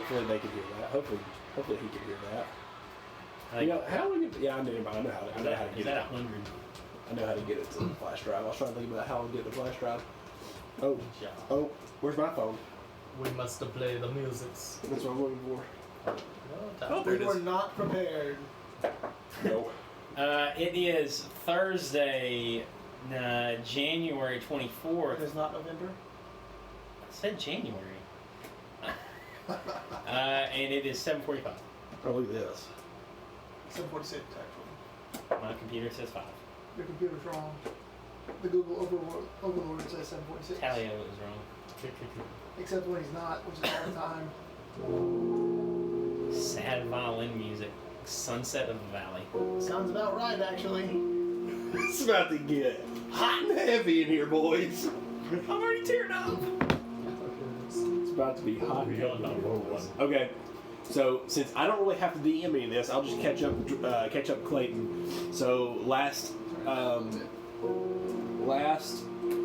hopefully they can hear that. Hopefully he can hear that. How we get? Yeah, I know how to get it. Is that 100? I know how to get it to the flash drive. I was trying to think about how to get the flash drive. Oh, where's my phone? We must play the music. That's what I'm looking for. We were not prepared. No. It is Thursday, January 24th. It is not November. I said January. And it is 7:45. Oh, look at this. 7:46 actually. My computer says 5. Your computer's wrong. The Google Overlord says 7:46. Talio is wrong. Except when he's not, which is all the time. Sad violin music. Sunset of the Valley. Sounds about right, actually. It's about to get hot and heavy in here, boys. I'm already tearing up. It's about to be hot and heavy. Okay, so since I don't really have to DM any of this, I'll just catch up Clayton. So last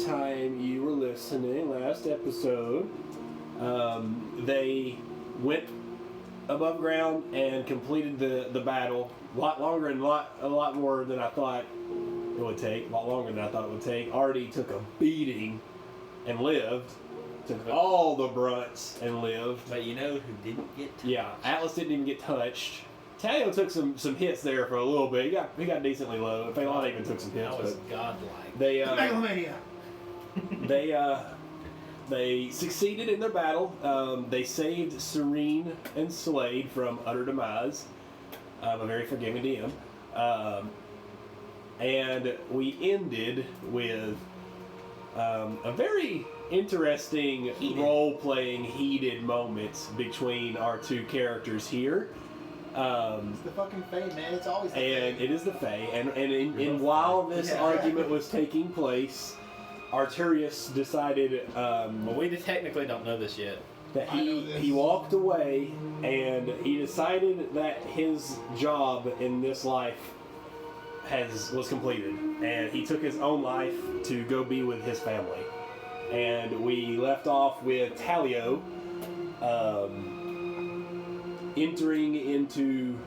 time you were listening, last episode, they went above ground and completed the battle. A lot longer and a lot more than I thought it would take. A lot longer than I thought it would take. Arty took a beating and lived. Took all the brunts and lived. But you know who didn't get touched? Yeah, Atlas didn't even get touched. Talio took some hits there for a little bit. He got decently low. Phelon even took some hits. That was godlike. Megalomania! They succeeded in their battle. They saved Serene and Slade from utter demise. A very forgiving DM. And we ended with a very interesting role-playing, heated moments between our two characters here. It's the fucking Fae, man. It's always the And Fae. it is the Fae. And while this argument was taking place, Arturius decided Well, we technically don't know this yet. that he walked away, and he decided that his job in this life was completed, and he took his own life to go be with his family. And we left off with Talio entering into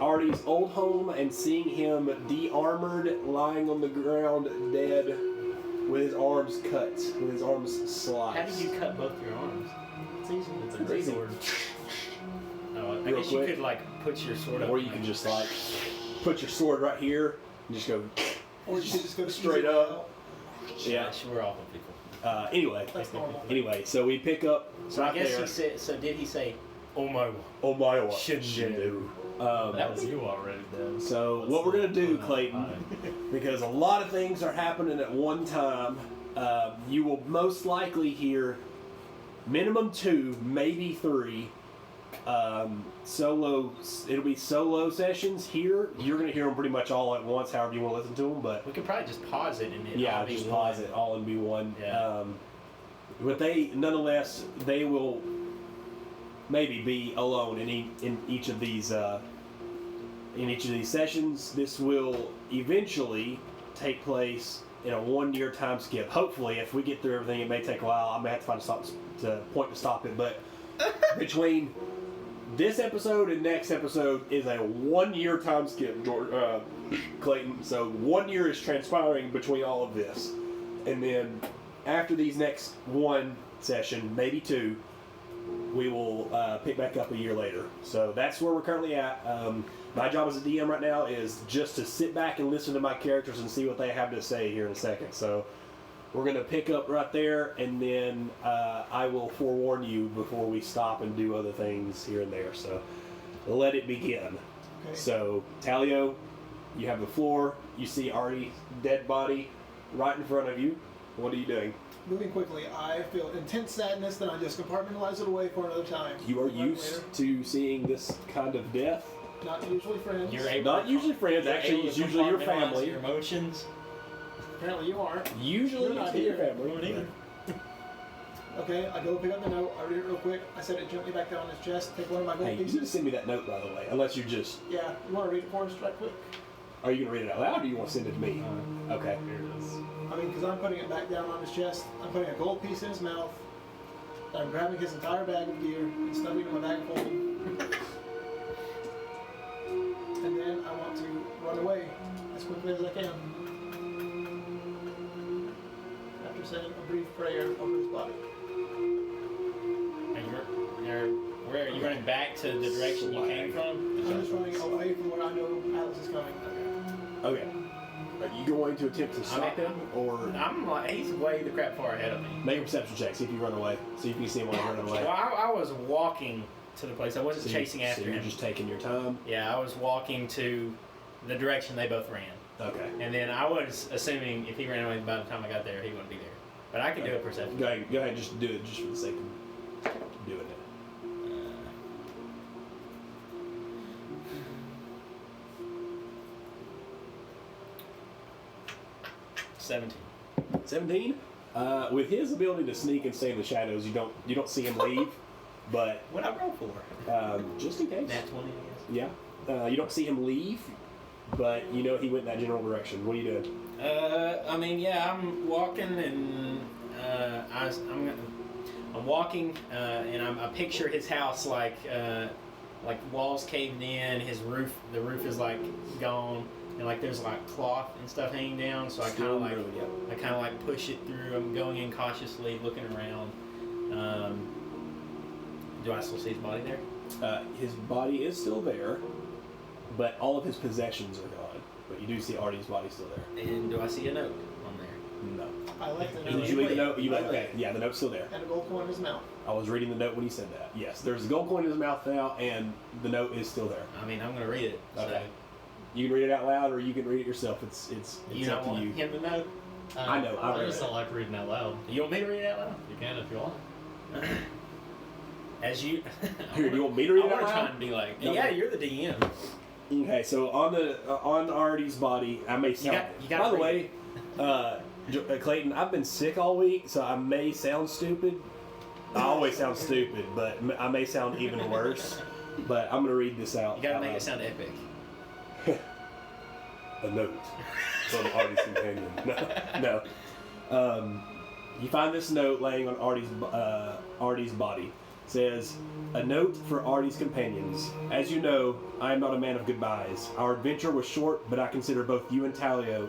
Arty's old home and seeing him de-armored, lying on the ground dead, with his arms cut, with his arms sliced. How did you cut both your arms? It's easy. It's a great sword. Oh, I Real guess quick. you could like put your sword up. Or you can just like put your sword right here and just go Or you should just go straight up. Yeah. We're awful people. Anyway, so we pick up So right I guess there. he said. So did he say, "Oh my"? Oh my God. Shindu. That was you already, then. So what we're gonna do, Clayton, because a lot of things are happening at one time, you will most likely hear minimum 2, maybe 3 solo. It'll be solo sessions here. You're gonna hear them pretty much all at once, however you want to listen to them. But We could probably just pause it and then yeah, all be just one. pause it all and be one. Yeah. But nonetheless, they will maybe be alone in each of these sessions. This will eventually take place in a 1-year time skip. Hopefully, if we get through everything, it may take a while. I may have to find a point to stop it. But between this episode and next episode is a 1-year time skip, Clayton. So 1 year is transpiring between all of this, and then after these next 1 session, maybe 2. We will pick back up a year later. So that's where we're currently at. My job as a DM right now is just to sit back and listen to my characters and see what they have to say here in a second. So we're going to pick up right there, and then I will forewarn you before we stop and do other things here and there. So let it begin. Okay. So, Talio, you have the floor. You see Arty's dead body right in front of you. What are you doing? Moving quickly, I feel intense sadness, then I just compartmentalize it away for another time. You are Right used later. to seeing this kind of death. Not usually friends. You're able Not to- usually friends, you're actually, able it's to usually your compartmentalize family. Your emotions. Apparently you aren't. Usually You're not it's your here. family. Either. Okay, I go pick up the note, I read it real quick, I set it gently back down on his chest, take one of my gold Hey, you pieces. didn't send me that note, by the way, unless you just... Yeah, you want to read it for us right quick? Are you going to read it out loud, or do you want to send it to me? Okay. Here it is. I mean, because I'm putting it back down on his chest, I'm putting a gold piece in his mouth, I'm grabbing his entire bag of gear and stuffing it in my bag of holding. And then I want to run away as quickly as I can. After saying a brief prayer over his body. Where are you running back to the direction you came from? I'm just running away from where I know Alice is coming. Okay. Are you going to attempt to stop him, or I'm like, he's way the crap far ahead of me. make a perception check? See if you run away. See if you see him while you're running away. Well, I was walking to the place. I wasn't chasing after so you're him. just taking your time. Yeah, I was walking to the direction they both ran. Okay. And then I was assuming if he ran away by the time I got there, he wouldn't be there. But I could do a perception. Go ahead, just do it, just for the sake of doing it. 17. 17. With his ability to sneak and stay in the shadows, you don't see him leave, but What'd I roll for? just in case. Nat 20, I guess. Yeah. You don't see him leave, but you know he went in that general direction. What are you doing? I mean, yeah, I'm walking and I'm walking and I picture his house like walls caved in. The roof is like gone, and like there's like cloth and stuff hanging down. So I kind of like push it through. I'm going in cautiously, looking around. Do I still see his body there? His body is still there, but all of his possessions are gone. But you do see Arty's body still there. And do I see a note on there? No. I left the Did note. you leave the note? Okay, yeah, the note's still there. And a gold coin in his mouth. I was reading the note when he said that. Yes, there's a gold coin in his mouth now, and the note is still there. I mean, I'm gonna read it. Okay. So. You can read it out loud, or you can read it yourself. It's You up don't to want you. him to know? I know. I I read just it. don't like reading out loud. You want me to read it out loud? You can if you want. As you... Here, do you want me to read it I out want to try loud? and be like, No. yeah, you're the DM. Okay, so on Arty's body, I may sound. You got by the way, Clayton, I've been sick all week, so I may sound stupid. I always sound stupid, but I may sound even worse. But I'm gonna read this out. You gotta make it sound epic. A note from Arty's companion. No. You find this note laying on Arty's body. It says, "A note for Arty's companions. As you know, I am not a man of goodbyes. Our adventure was short, but I consider both you and Talio,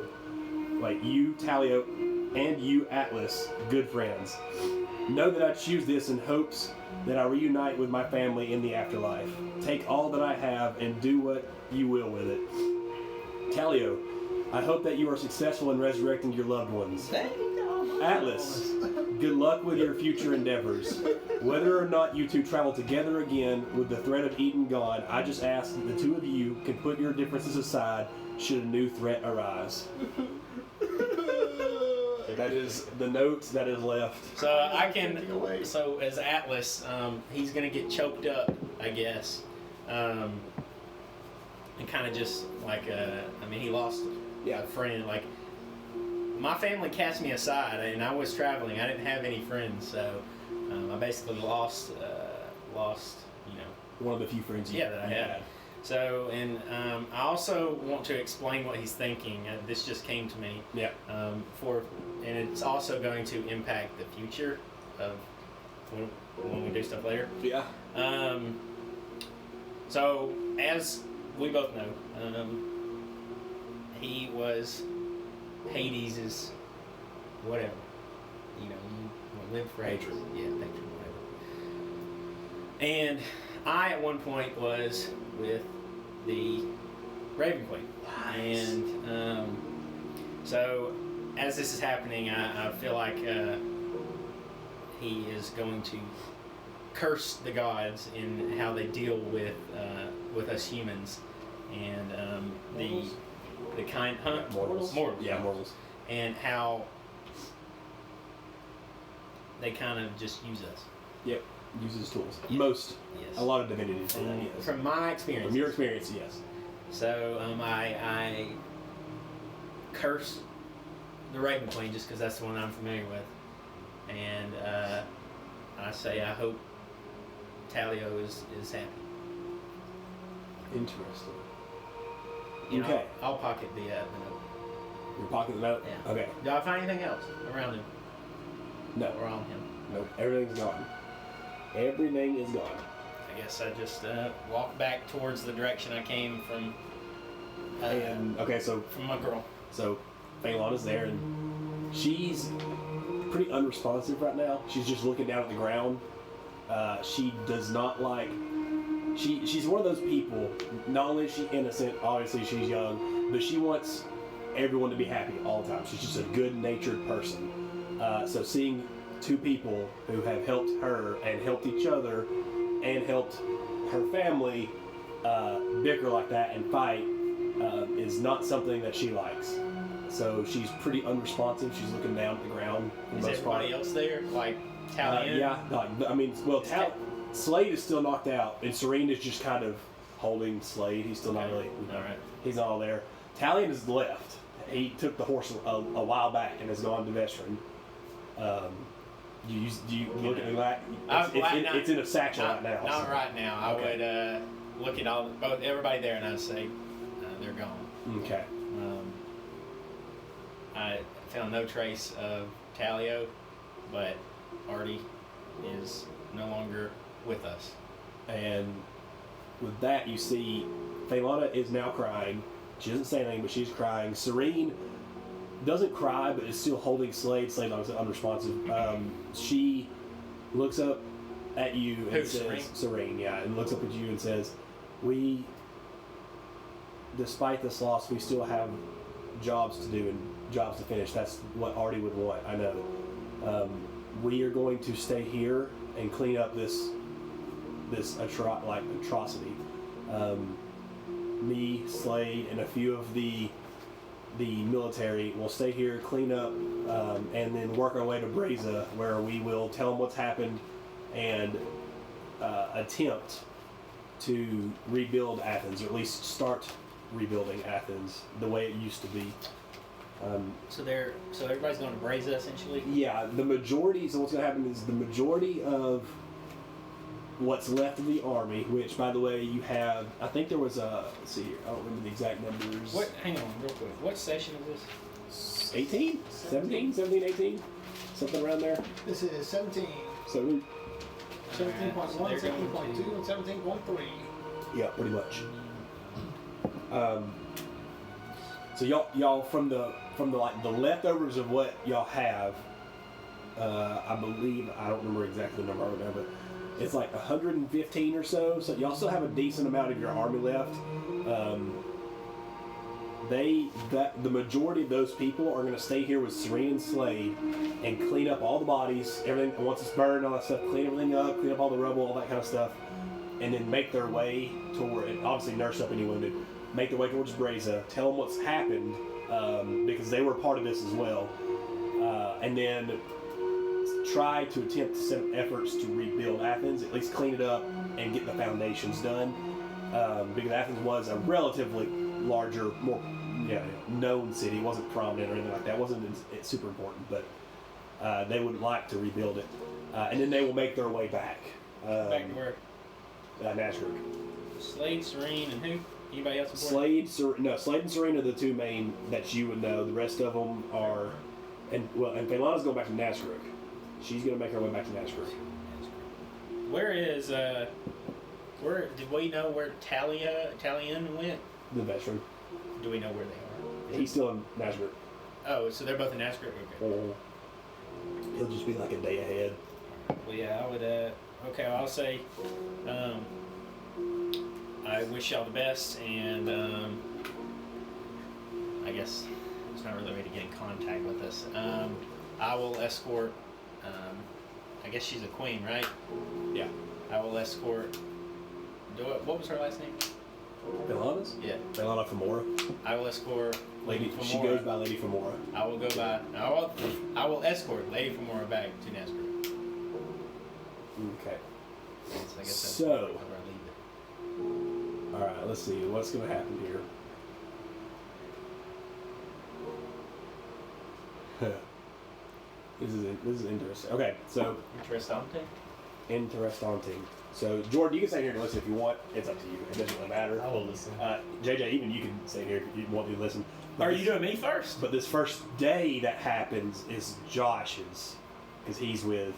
and you, Atlas, good friends. Know that I choose this in hopes that I reunite with my family in the afterlife. Take all that I have and do what you will with it. Talio, I hope that you are successful in resurrecting your loved ones. Atlas, good luck with your future endeavors. Whether or not you two travel together again with the threat of Eden gone, I just ask that the two of you can put your differences aside should a new threat arise." That is the note that is left. So I can... So as Atlas, he's gonna get choked up, I guess. And kind of just like, I mean, he lost a friend. Like, my family cast me aside, and I was traveling. I didn't have any friends, so I basically lost, One of the few friends you that I had. So, and I also want to explain what he's thinking. This just came to me. Yeah. And it's also going to impact the future of when we do stuff later. Yeah. So, as we both know, he was Hades' whatever. You live for hatred. Yeah, hatred, whatever. And I, at one point, was with the Raven Queen. Nice. And so, as this is happening, I feel like he is going to curse the gods in how they deal with us humans, and the kind Mortals. Yeah, mortals. and how they kind of just use us. Yep. Uses tools. Yes. Most. Yes. A lot of divinities do that, yes. From my experience. From your experience, yes. So I curse the Raven Queen just because that's the one I'm familiar with, and I say I hope Talio is happy. Interesting. You know, Okay. I'll pocket the note. Your pocket the note? Yeah. Okay. Do I find anything else around him No. or on him? Nope. Everything's gone. Everything is gone. I guess I just walk back towards the direction I came from. And okay, so from my girl. So Phelan is there, and she's pretty unresponsive right now. She's just looking down at the ground. She does not like. She's one of those people. Not only is she innocent, obviously she's young, but she wants everyone to be happy all the time. She's just a good-natured person. So seeing two people who have helped her and helped each other and helped her family bicker like that and fight is not something that she likes. So she's pretty unresponsive. She's looking down at the ground. Is everybody else there? Like Talio? Yeah. I mean, well, Slade is still knocked out, and Serene is just kind of holding Slade. He's still not really. All right. He's not all there. Talion is left. He took the horse a while back and has gone to veteran. Do you look at that? It's in a satchel right now. Not right now. Okay. I would look at everybody there, and I'd say they're gone. Okay. I found no trace of Talio, but Arty is no longer with us. And with that, you see, Phelana is now crying. She doesn't say anything, but she's crying. Serene doesn't cry, but is still holding Slade. Slade is unresponsive. She looks up at you and says, Serene, yeah, and looks up at you and says, "We, despite this loss, we still have jobs to do and jobs to finish. That's what Arty would want. I know. We are going to stay here and clean up this atrocity. Me, Slade, and a few of the military will stay here, clean up, and then work our way to Breza, where we will tell them what's happened and attempt to rebuild Athens, or at least start rebuilding Athens the way it used to be." So everybody's going to Breza essentially? Yeah, the majority. So what's going to happen is the majority of what's left of the army, which, by the way, you have. I think there was a. Let's see here. I don't remember the exact numbers. Hang on, real quick. What session is this? 18? 17, 18? Something around there. This is 17. 17. 17.1, 17.2, and 17.3. Yeah, pretty much. So y'all from the leftovers of what y'all have, I believe, I don't remember exactly the number right now, but it's like 115 or so. So y'all still have a decent amount of your army left. The majority of those people are going to stay here with Serene and Slade and clean up all the bodies, everything. Once it's burned, all that stuff, clean everything up, clean up all the rubble, all that kind of stuff, and then make their way toward, and obviously nurse up any wounded, make their way towards Breza, tell them what's happened, because they were part of this as well, and then try to attempt to set up efforts to rebuild Athens, at least clean it up and get the foundations done, because Athens was a relatively larger, more known city. It wasn't prominent or anything like that. It wasn't super important, but they would like to rebuild it, and then they will make their way back. Back to where? Nazareth. Slade, Serene, and who? Anybody else important? Slade and Serene are the two main that you would know. The rest of them are, and Phelana's going back to Nazareth. She's going to make her way back to Nazareth. Where did we know where Talion went? The veteran. Do we know where they are? He's still in Nazareth. Oh, so they're both in Nazareth? Okay. He'll just be like a day ahead. Well, yeah, I would, okay, well, I'll say, I wish y'all the best, and, I guess there's not really a way to get in contact with us. I will escort, I guess she's a queen, right? Yeah. I will escort, what was her last name? Phelana's? Yeah. Phelana Femora. I will escort Lady Femora. She goes by Lady Femora. I will escort Lady Femora back to Nazareth. Okay. So I guess that's So, where I leave it. alright, let's see. What's going to happen here? This is interesting. Okay, so. Interesting. So, Jordan, you can stay here and listen if you want. It's up to you. It doesn't really matter. I will listen. JJ, even you can stay here if you want to listen. But Are you doing me first? But this first day that happens is Josh's, because he's with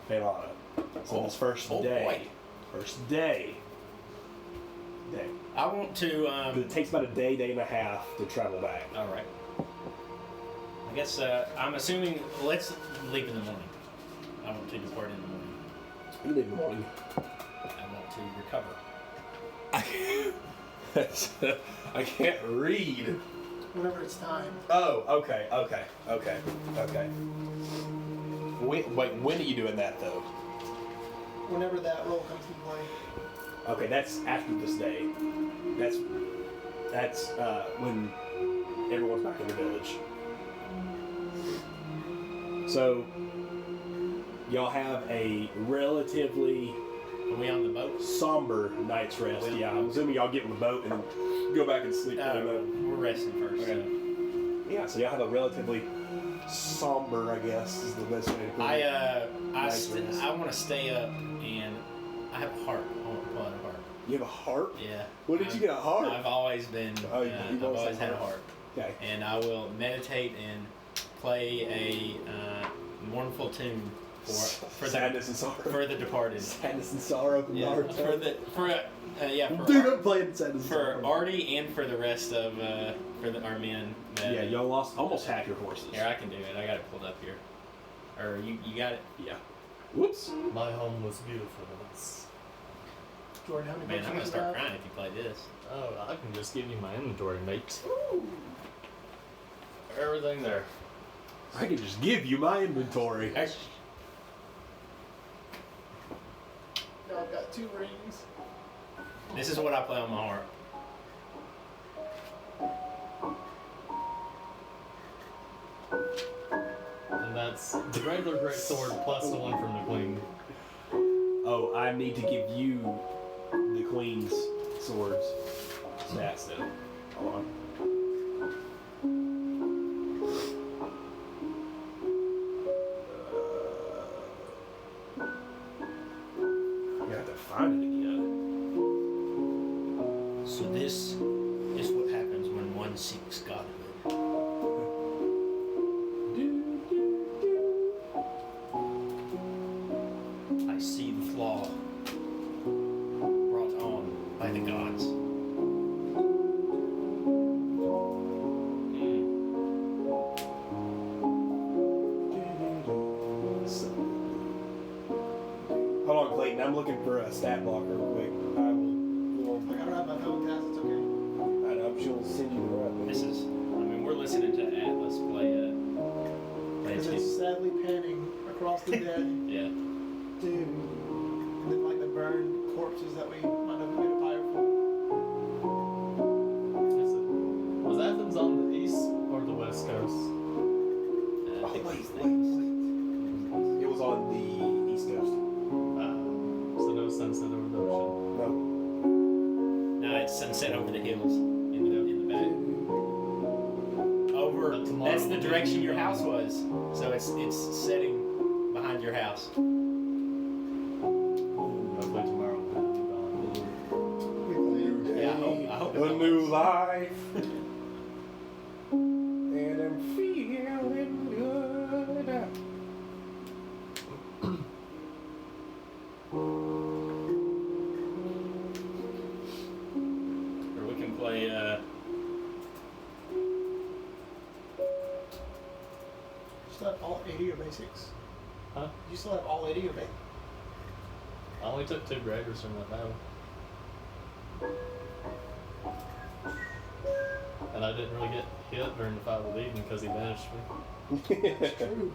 Pelana. So this first day. Boy. First day. I want to. But it takes about a day and a half to travel back. All right. I guess I'm assuming. Let's leave in the morning. I want to depart in the morning. You leave in the morning. I want to recover. I can't read. Whenever it's time. Oh, okay. When are you doing that though? Whenever that role comes into play. Okay, that's after this day. That's when everyone's back in the village. So y'all have a relatively Are we on the boat? somber night's rest. Yeah, I'm assuming y'all get in the boat and go back and sleep. We're resting first. Okay. Yeah, so y'all have a relatively somber, I guess, is the best way to put it. I want to stay up, and I have a harp. I want to pull out a harp. You have a harp? Yeah. When did you get a harp? I've always been. Oh, I've always had a harp. Okay. And I will meditate and play a mournful tune for Sadness and sorrow. for the departed. Sadness and sorrow from Yeah, Naruto. for Dude, I'm playing Sadness and for sorrow. Arty and for the rest of our men. Yeah, y'all lost almost half your horses. Here, I can do it. I got it pulled up here. Or you got it? Yeah. Whoops. My home was beautiful once. Jordan, how many Man, books I'm do gonna you start have? crying if you play this. Oh, I can just give you my inventory, mate. Ooh. Everything there. I can just give you my inventory. Now I've got 2 rings. This is what I play on my harp. And that's the regular greatsword plus the one from the queen. Oh, I need to give you the queen's swords. Stats though. Hold on. You have to find it again. So this is what happens when one seeks godhood. I see the flaw brought on by the gods. Hold on, Clayton. I'm looking for a stat block real quick. I will. I gotta have my phone cast, it's okay. I know she'll send you the right one. This is, we're listening to Atlas play a Because it's sadly panning across the dead. Yeah. Dude. And then like the burned corpses that we might have made a fire for. Is it? Was Athens on the east or the west coast? I think wait, these wait. things. It was on the East Coast. So no sunset over the ocean. No. No, it's sunset over the hills in the back. Over. But tomorrow That's the will be direction your gone. house was. So it's setting behind your house. Hopefully tomorrow will be gone. Yeah, I hope it A don't. new life. And I'm feeling good. Or we can play. You still have all 80 or basics? Huh? You still have all 80 or basics? I only took 2 graders from that battle. And I didn't really get hit during the fight with Eden because he banished me. True.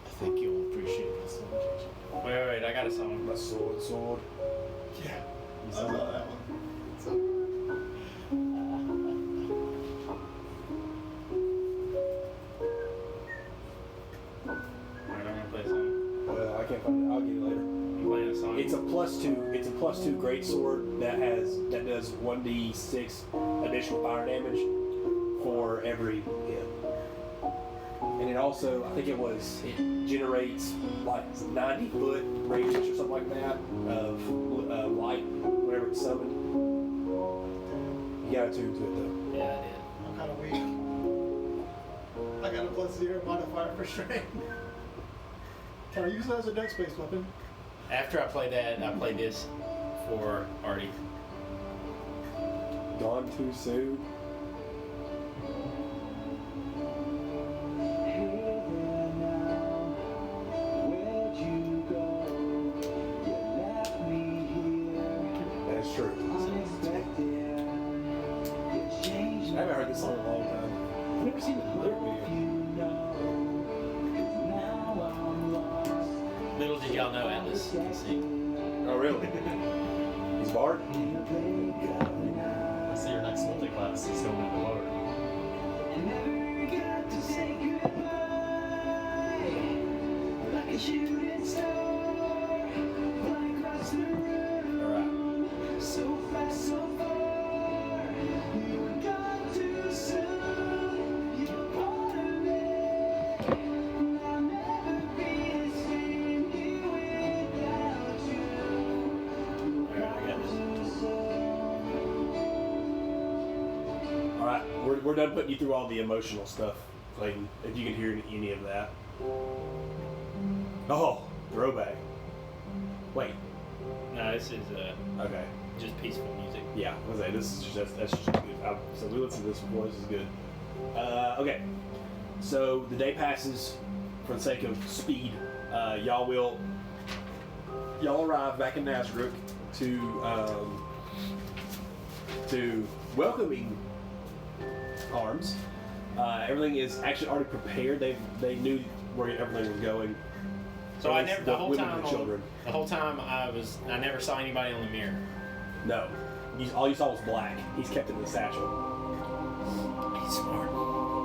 I think you'll appreciate this one. Wait, I got a song. My sword. Yeah. I saw that one. Alright, I'm gonna play a song. Well, I can't find it. I'll get it later. I'm playing a song. It's a +2. It's a +2 great sword that does 1d6 additional fire damage for every hit. And it also, I think it generates like 90-foot radius or something like that of light whenever it's summoned. You got to it though. Yeah, I did. I'm kind of weak. I got a +0 modifier for strength. Can I use that as a dex-based weapon? After I play that, I play this for Arty. Gone too soon. That's true. I haven't heard this song in a long time. I've never seen the lyric video. Little did y'all know Atlas can sing. Oh, really? He's Bard? I see your next multi-class is going to the Lord. We're done putting you through all the emotional stuff, Clayton, if you can hear any of that. Oh, throwback. Wait. No, this is Okay. just peaceful music. Yeah, I was like, this is just, that's just good. So we listened to this before, this is good. Okay. So the day passes for the sake of speed. Y'all arrive back in Nazareth to welcoming arms. Everything is actually already prepared. They knew where everything was going. So I never the whole women time. and children. The whole time I never saw anybody on the mirror. No, all you saw was black. He's kept it in the satchel. He's smart.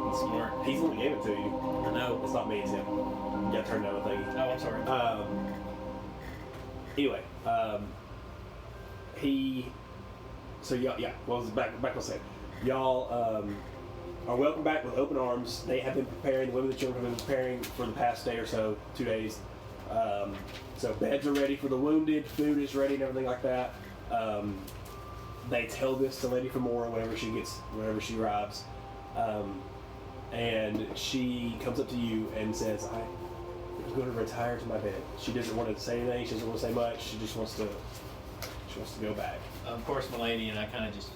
He's smart. He's the one who gave it to you. I know. It's not me. It's him. You gotta turn down the thing. Oh, I'm sorry. Anyway, so y'all, yeah, well, back on set. Y'all are welcome back with open arms. They have been preparing, the women and the children have been preparing for the past day or so, 2 days. So beds are ready for the wounded, food is ready and everything like that. They tell this to Lady Femora whenever she arrives. And she comes up to you and says, I'm going to retire to my bed. She doesn't want to say anything, she doesn't want to say much, she just wants to go back. Of course, my lady and I kind of just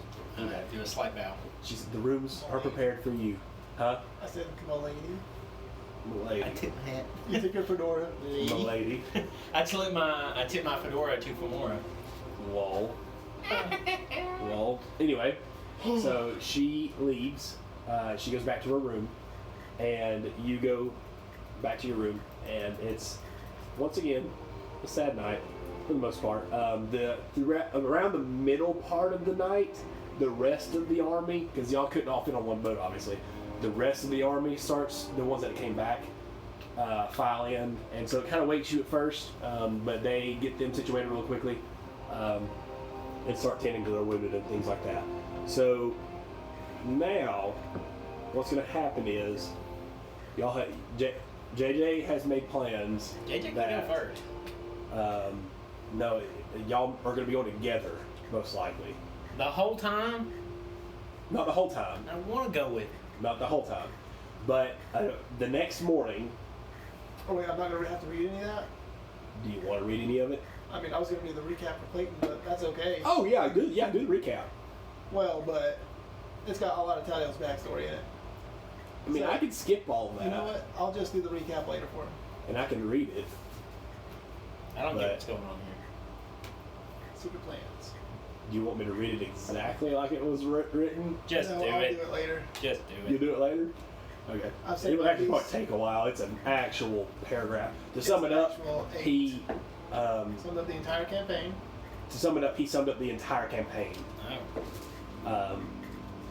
do a slight bow. She said, the rooms are prepared for you. Huh? I said, "Milady." Milady. I tip my hat. You take your fedora. Milady. I tip my fedora to Femora. Lol. Lol. Anyway, so she leaves. She goes back to her room, and you go back to your room, and it's once again a sad night for the most part. Around the middle part of the night, the rest of the army, because y'all couldn't all fit on one boat, obviously. The rest of the army starts, the ones that came back, file in, and so it kind of wakes you at first, but they get them situated real quickly, and start tending to their wounded and things like that. So now, what's going to happen is, y'all have, JJ has made plans. JJ that, can go first. No, y'all are going to be going together, most likely. The whole time? Not the whole time. I want to go with it. Not the whole time. But the next morning... Oh wait, I'm not going to have to read any of that? Do you want to read any of it? I mean, I was going to do the recap for Clayton, but that's okay. Oh, yeah, do the recap. Well, but it's got a lot of Talio's backstory in it. I mean, So, I could skip all of that. You know what? I'll just do the recap later for him. And I can read it. I don't get what's going on here. Secret plans. Do you want me to read it exactly like it was written? Just No, do I'll it. do it later. Just do it. You do it later? Okay. I've said It would actually these- probably take a while. It's an actual paragraph. To sum it up, he... Summed up the entire campaign. To sum it up, he summed up the entire campaign. Oh.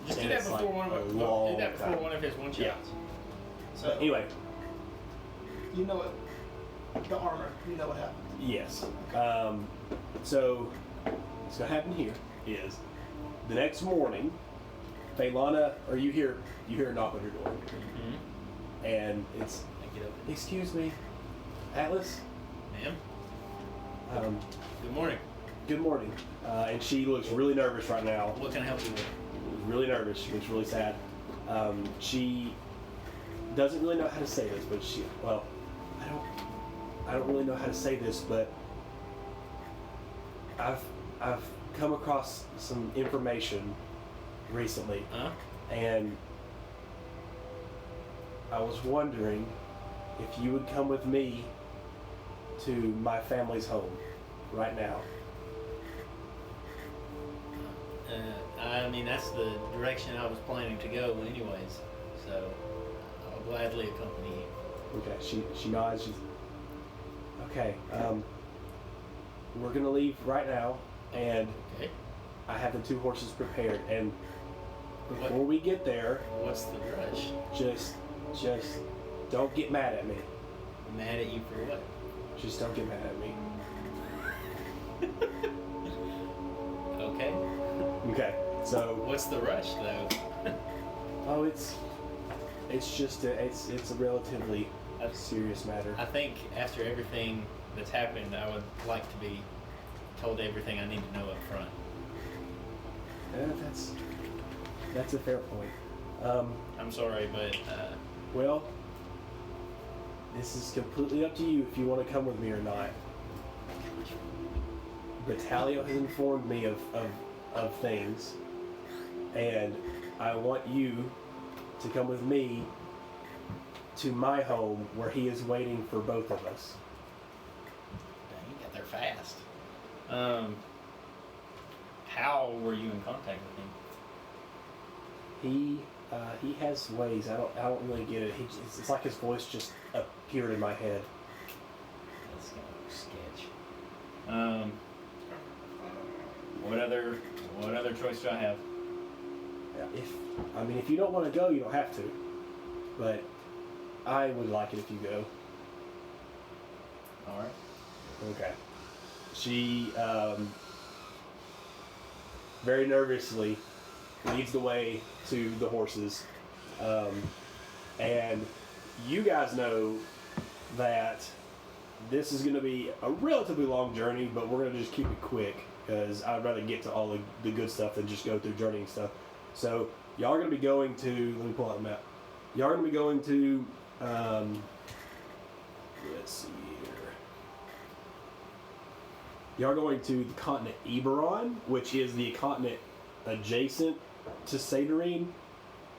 Just do And that it's before like one a of long do that before time. one of his one shots. Yeah. So But anyway, you know it. The armor. You know what happened. yes. So what's gonna happen here is the next morning, Faylana, or you hear a knock on your door, Mm-hmm. and it's, I get up. excuse me, Atlas. Ma'am. Good morning. Good morning. And she looks really nervous right now. What can I help you with? Really nervous. She looks really sad. doesn't really know how to say this, but I don't really know how to say this, but I've come across some information recently, and I was wondering if you would come with me to my family's home right now. I mean, that's the direction I was planning to go anyways, so I'll gladly accompany you. Okay, she nods. She's okay. We're gonna leave right now, and Okay. I have the 2 horses prepared. And before we get there, What's the rush? just don't get mad at me. Mad at you for what? Just don't get mad at me. Okay. Okay. So What's the rush though? oh, it's a relatively serious matter. I think after everything that's happened, I would like to be told everything I need to know up front. That's a fair point. I'm sorry, but Well, this is completely up to you if you want to come with me or not. But Talio has informed me of things, and I want you to come with me to my home where he is waiting for both of us. dang, you got there fast. How were you in contact with him? He has ways. I don't really get it. It's like his voice just appeared in my head. That's kind of sketch. What other choice do I have? If you don't want to go, you don't have to. But I would like it if you go. All right. Okay. She very nervously leads the way to the horses, and you guys know that this is going to be a relatively long journey, but we're going to just keep it quick because I'd rather get to all the good stuff than just go through journeying stuff. So y'all are going to be going to, let me pull out the map. Y'all are going to be going to, let's see here. Y'all are going to the continent Eberron, which is the continent adjacent to Saturine,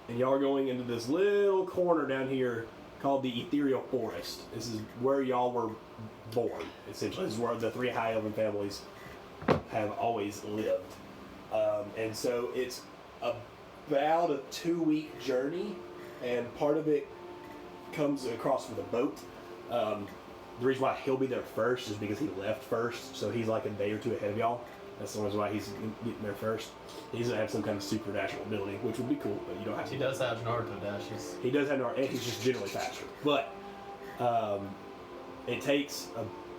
and y'all are going into this little corner down here called the Ethereal Forest. This is where y'all were born, essentially. This is where the 3 High Elven families have always lived. And so it's about a 2-week journey, and part of it comes across with a boat. The reason why he'll be there first is because he left first, so he's like a day or 2 ahead of y'all. That's the reason why he's getting there first. He's gonna have some kind of supernatural ability, which would be cool, but you don't have to. He does have Naruto dashes. He does have Naruto, and he's just generally faster. But it takes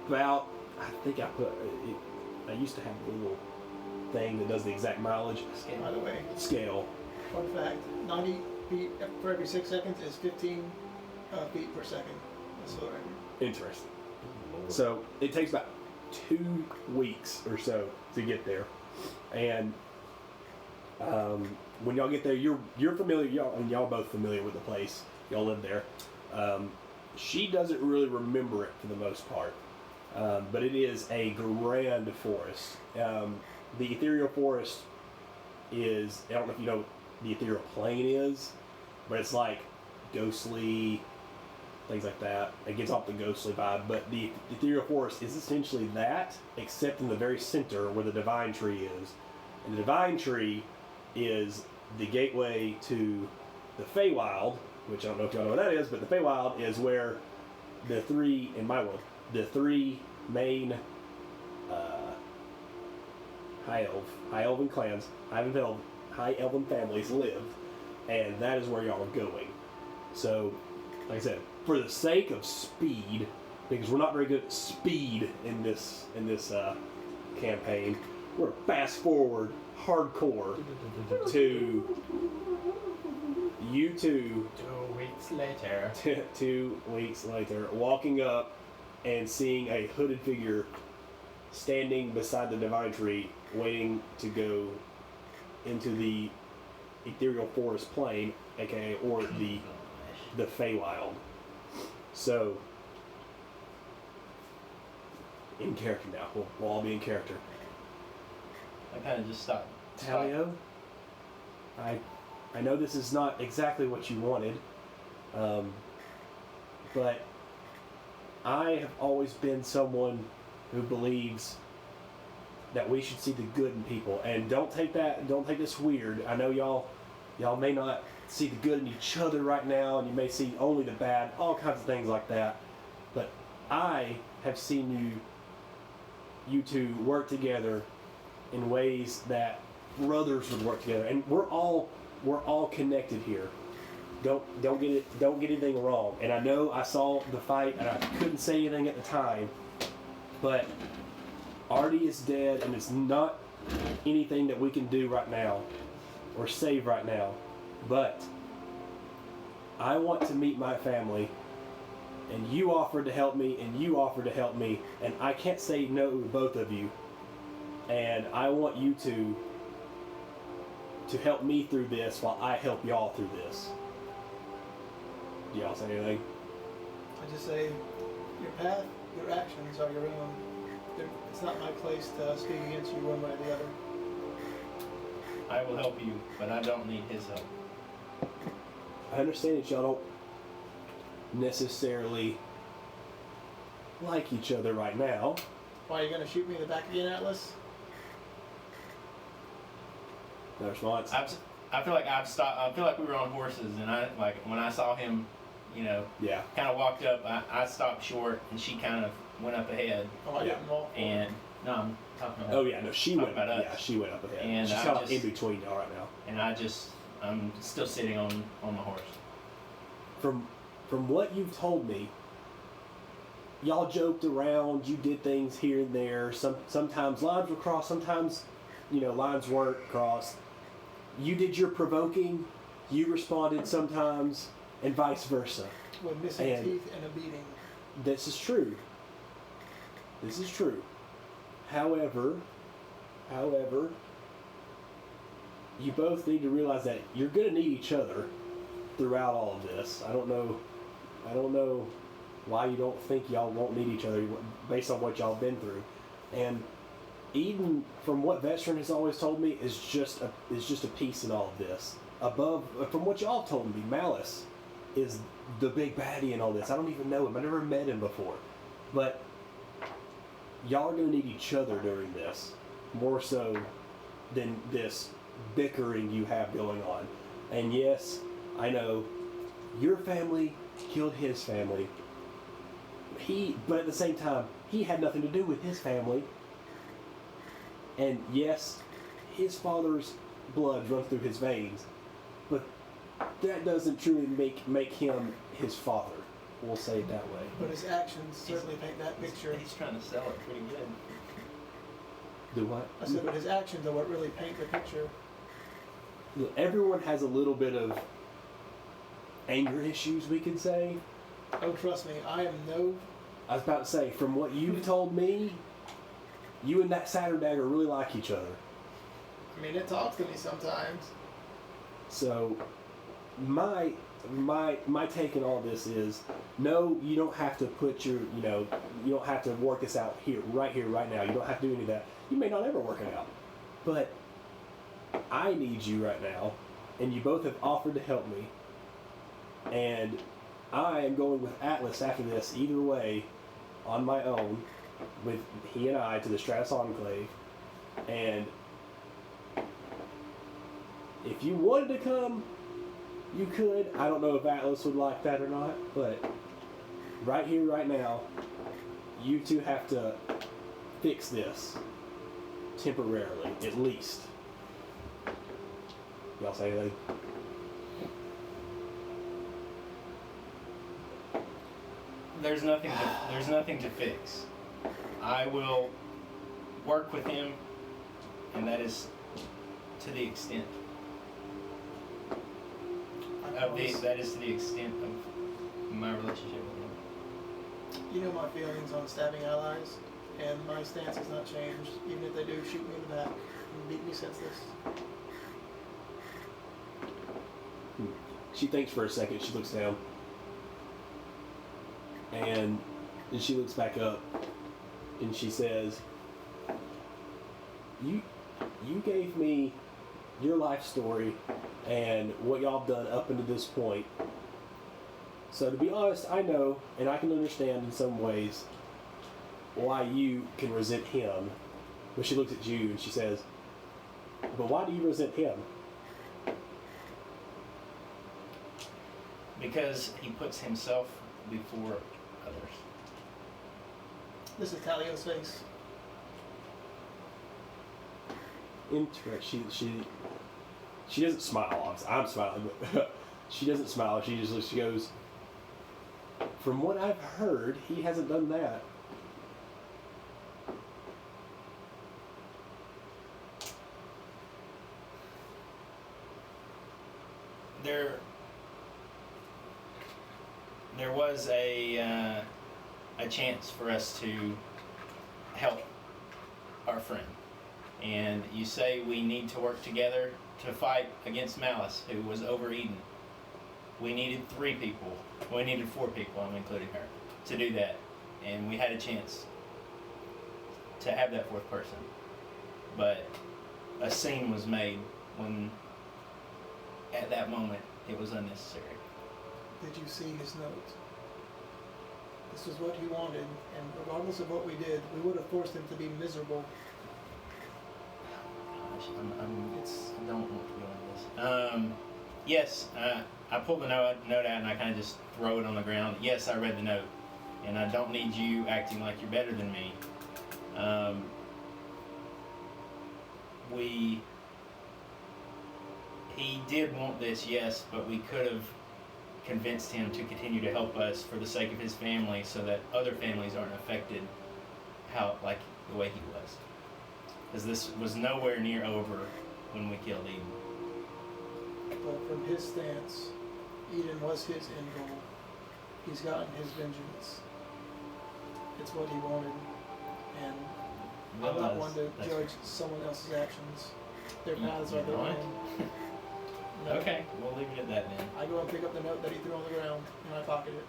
about, I used to have a little thing that does the exact mileage. By the way, Scale. fun fact, 90 feet for every 6 seconds is 15 feet per second. That's what I do. Interesting. So it takes about 2 weeks or so to get there, and when y'all get there, you're familiar. Y'all both familiar with the place. Y'all live there. She doesn't really remember it for the most part, but it is a grand forest. The ethereal forest is, I don't know if you know what the ethereal plane is, but it's like ghostly, things like that. It gets off the ghostly vibe, but the ethereal forest is essentially that, except in the very center where the divine tree is. And the divine tree is the gateway to the Feywild, which I don't know if y'all know what that is, but the Feywild is where the 3, in my world, the 3 main high elven clans, high elven families live, and that is where y'all are going. So, like I said, for the sake of speed, because we're not very good at speed in this campaign, we're fast forward hardcore to you two 2 weeks later. 2 weeks later, walking up and seeing a hooded figure standing beside the divine tree, waiting to go into the ethereal forest plane, aka or the the Feywild. So, in character now. We'll all be in character. I kind of just stopped. Talio, I know this is not exactly what you wanted, but I have always been someone who believes that we should see the good in people. And don't take this weird. I know y'all may not see the good in each other right now, and you may see only the bad, all kinds of things like that. But I have seen you two work together in ways that brothers would work together, and we're all connected here. Don't get anything wrong. And I know I saw the fight and I couldn't say anything at the time, but Arty is dead, and it's not anything that we can do right now or save right now. But I want to meet my family, and you offered to help me, and you offered to help me, and I can't say no to both of you. And I want you to help me through this while I help y'all through this. Do y'all say anything? I just say, your path, your actions are your own. It's not my place to speak against you one way or the other. I will help you, but I don't need his help. I understand that y'all don't necessarily like each other right now. Why, are you going to shoot me in the back again, Atlas? No response. I feel like I've stopped. I feel like we were on horses, and when I saw him, Yeah. kind of walked up. I stopped short, and she kind of went up ahead. Oh, I didn't walk. And no, I'm talking about. Oh yeah, no, she went. About us. Yeah, she went up ahead. And she's I kind of just- in between y'all right now. And I'm still sitting on my horse. From what you've told me, y'all joked around. You did things here and there. Sometimes lines were crossed. Sometimes, lines weren't crossed. You did your provoking. You responded sometimes, and vice versa. With missing And- teeth and a beating. This is true. However, you both need to realize that you're going to need each other throughout all of this. I don't know why you don't think y'all won't need each other based on what y'all been through. And Eden, from what Veteran has always told me, is just a piece in all of this. Above, from what y'all told me, Malice is the big baddie in all this. I don't even know him. I never met him before. But y'all are going to need each other during this, more so than this bickering you have going on. And yes, I know your family killed his family. But at the same time, he had nothing to do with his family. And yes, his father's blood runs through his veins, but that doesn't truly make him his father. We'll say it that way. But his actions certainly paint that picture. He's trying to sell it pretty good. Do what? I said, but his actions are what really paint the picture. Everyone has a little bit of anger issues, we could say. Oh, trust me, I was about to say, from what you've told me, you and that Saturn Dagger really like each other. I mean, it talks to me sometimes. So, my take on all this is, no, you don't have to put you don't have to work this out here, right now. You don't have to do any of that. You may not ever work it out. But I need you right now, and you both have offered to help me. And I am going with Atlas after this, either way, on my own, with he and I to the Stratus Enclave. And if you wanted to come, you could. I don't know if Atlas would like that or not, but right here, right now, you two have to fix this temporarily, at least. Y'all say anything? There's nothing to fix. I will work with him, and that is to the extent that is to the extent of my relationship with him. You know my feelings on stabbing allies, and my stance has not changed, even if they do shoot me in the back and beat me senseless. She thinks for a second. She looks down. And then she looks back up and she says, You gave me your life story and what y'all have done up until this point. So to be honest, I know and I can understand in some ways why you can resent him. But she looks at you and she says, but why do you resent him? Because he puts himself before others. This is Talio's face. Interesting. She doesn't smile. Obviously. I'm smiling, but she doesn't smile. She goes, from what I've heard, he hasn't done that. There was a chance for us to help our friend, and you say we need to work together to fight against Malice, who was overeaten. We needed 3 people. We needed 4 people, I'm including her, to do that, and we had a chance to have that 4th person, but a scene was made when, at that moment, it was unnecessary. Did you see his note? This was what he wanted, and regardless of what we did, we would have forced him to be miserable. Gosh, I don't want to go into this. Yes, I pulled the note out and I kind of just throw it on the ground. Yes, I read the note, and I don't need you acting like you're better than me. He did want this, yes, but we could have convinced him to continue to help us for the sake of his family, so that other families aren't affected like the way he was. Because this was nowhere near over when we killed Eden. But from his stance, Eden was his end goal. He's gotten his vengeance. It's what he wanted. And I'm not one to judge someone else's actions. Their paths are their own. No. Okay, we'll leave it at that then. I go and pick up the note that he threw on the ground, and I pocket it.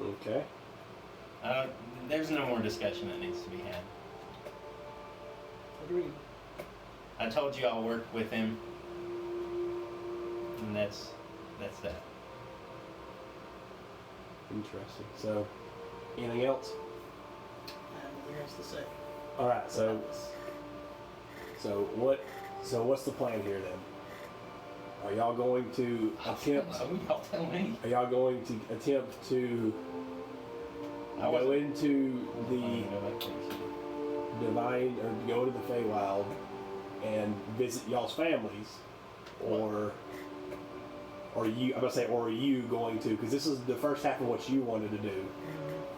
Okay. There's no more discussion that needs to be had. Agreed. I told you I'll work with him, and that's that. Interesting. So, anything else? I have nothing else to say. All right. So what's the plan here then? Are y'all going to attempt? Y'all tell me. Are y'all going to attempt to go into the divine, or go to the Feywild and visit y'all's families, or are you? I'm gonna say, or are you going to? Because this is the first half of what you wanted to do.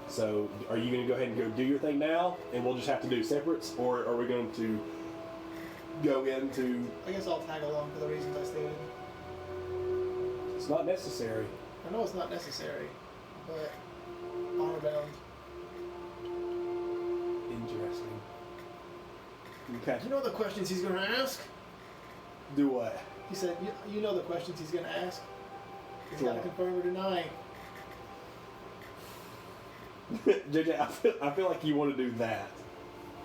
So, are you going to go ahead and go do your thing now, and we'll just have to do separates, or are we going to go into? I guess I'll tag along for the reasons I stated. It's not necessary. I know it's not necessary, but honor bound. Interesting. Okay. You know the questions he's going to ask? Do what? He said, you know the questions he's going to ask. He's got to What? confirm or deny. JJ, I feel like you want to do that.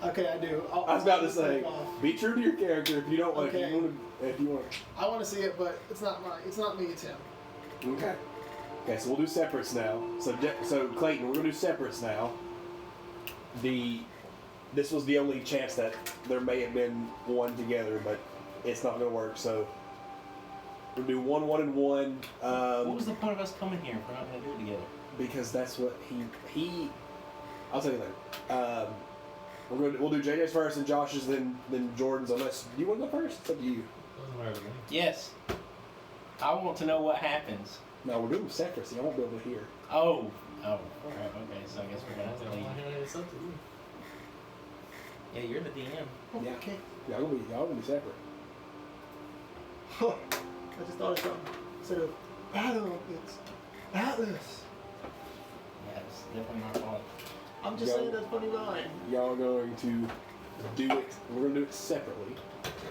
Okay, I do. I was about to say, be true to your character. If you don't want, Okay. if you want. I want to see it, but it's not me, it's him. Okay. Okay, so we'll do separates now. So Clayton, we're gonna do separates now. This was the only chance that there may have been one together, but it's not gonna work. So we'll do 1, and 1. What was the point of us coming here if we're not going to do it together? Because that's what he. I'll tell you later. We'll do JJ's first and Josh's, then Jordan's. Unless do you want to go first? It's up to you. Doesn't matter to me. Yes. I want to know what happens. No, we're doing separate, so you won't be able to hear. Oh, crap. Okay, so I guess we're going to have to leave. It's up to you. Yeah, you're the DM. Yeah. Okay. Y'all gonna be separate. I just thought of something. Instead of battle, it's Atlas. Yeah, it's definitely my fault. I'm just saying that funny line. Y'all are going to do it. We're gonna do it separately.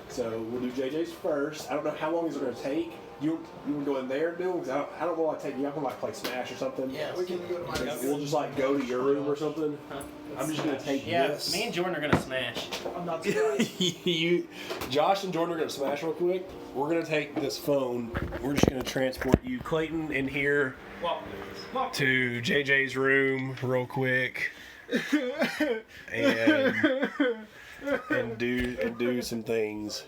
So we'll do JJ's first. I don't know how long is it gonna take. You want to go in there and do it? 'Cause I don't want to take you. I can like play Smash or something. Yeah, we can go to my We'll just like go to your room or something. I'm just gonna take this. Me and Jordan are gonna smash. I'm not surprised. Josh and Jordan are gonna smash real quick. We're gonna take this phone. We're just gonna transport you, Clayton, in here to JJ's room real quick, and do some things.